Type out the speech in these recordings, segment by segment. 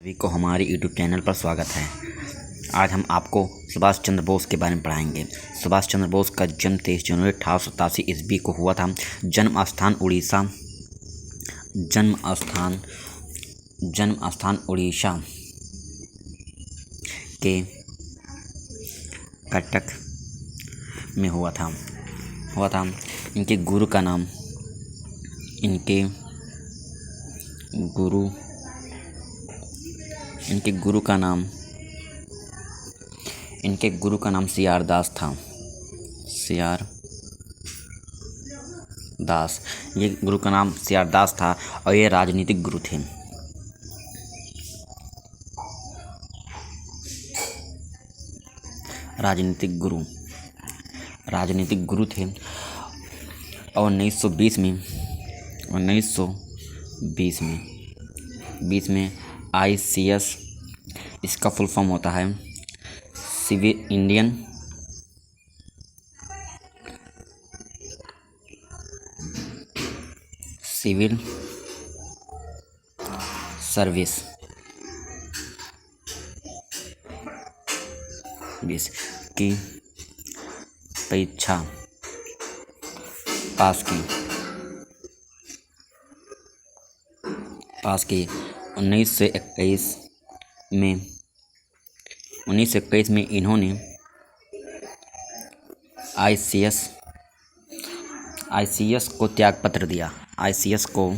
सभी को हमारे YouTube चैनल पर स्वागत है। आज हम आपको सुभाष चंद्र बोस के बारे में पढ़ाएंगे। सुभाष चंद्र बोस का जन्म 23 जनवरी 1887 ईस्वी को हुआ था। जन्म स्थान उड़ीसा। उड़ीसा के कटक में हुआ था। इनके गुरु का नाम सियार दास था। ये गुरु का नाम सियार दास था और ये राजनीतिक गुरु थे। राजनीतिक गुरु थे और 1920 में ICS, इसका फुल फॉर्म होता है इंडियन सिविल सर्विस की परीक्षा पास की। 1921 में इन्होंने ICS को त्यागपत्र दिया। ICS को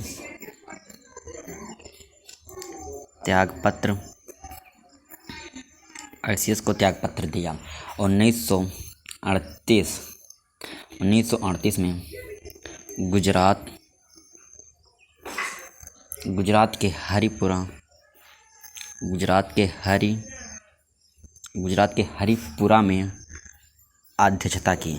त्यागपत्र दिया और 1938 में गुजरात के हरिपुरा में अध्यक्षता की।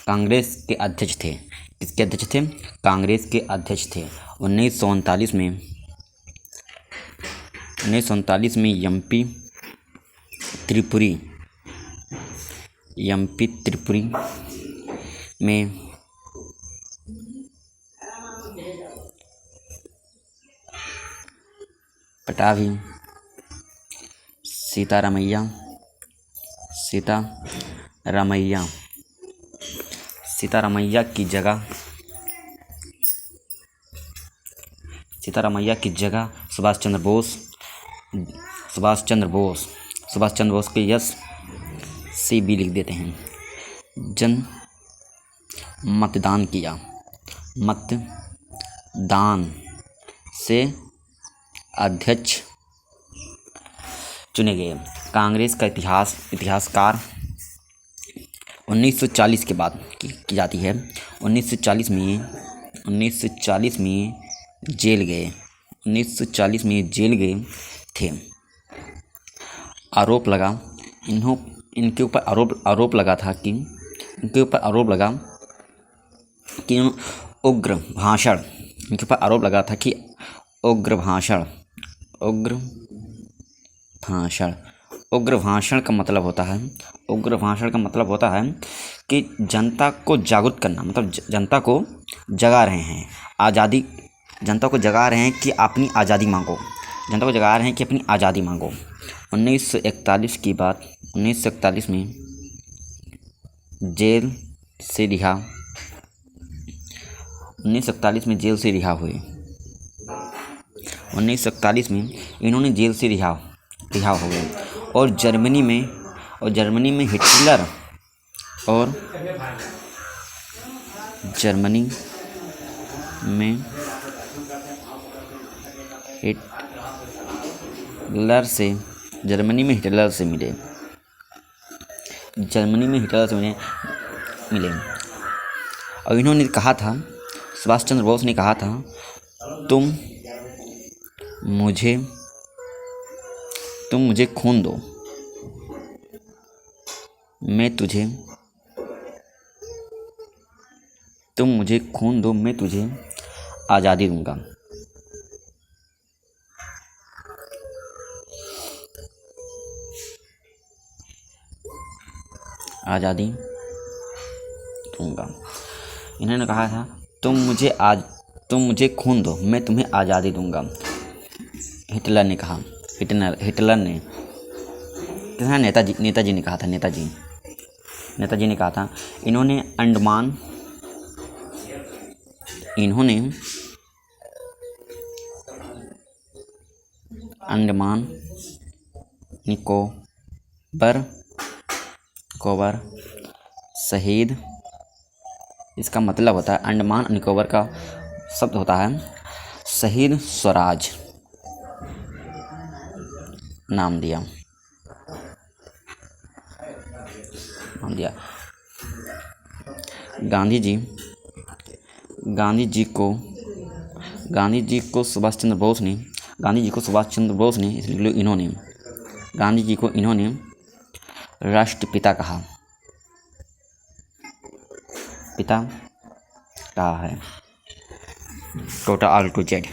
कांग्रेस के अध्यक्ष थे। किसके अध्यक्ष थे? कांग्रेस के अध्यक्ष थे। 1939 में एमपी त्रिपुरी में पटाभी सीतारामैया की जगह सुभाष चंद्र बोस के यस CB लिख देते हैं। मतदान से अध्यक्ष चुने गए। कांग्रेस का इतिहासकार 1940 के बाद की जाती है। 1940 में जेल गए थे। इनके ऊपर आरोप लगा कि उग्र भाषण का मतलब होता है कि जनता को जागरूक करना, मतलब जनता को जगा रहे हैं कि अपनी आज़ादी मांगो। 1941 में जेल से रिहा हुए। 1941 में इन्होंने जेल से रिहा हो गए और जर्मनी में हिटलर से मिले। और इन्होंने कहा था, सुभाष चंद्र बोस ने कहा था, तुम मुझे खून दो, मैं तुझे आज़ादी दूंगा। इन्होंने कहा था, तुम तुम मुझे खून दो, मैं तुम्हें आज़ादी दूंगा, हिटलर ने कहा। हिटलर ने किसने? नेताजी ने कहा था। नेताजी ने कहा था इन्होंने अंडमान निकोबार शहीद, इसका मतलब होता है अंडमान निकोबार का शब्द होता है शहीद स्वराज, नाम दिया। गांधी जी को सुभाष चंद्र बोस ने इसलिए गांधी जी को इन्होंने राष्ट्रपिता कहा है। Total all to Z.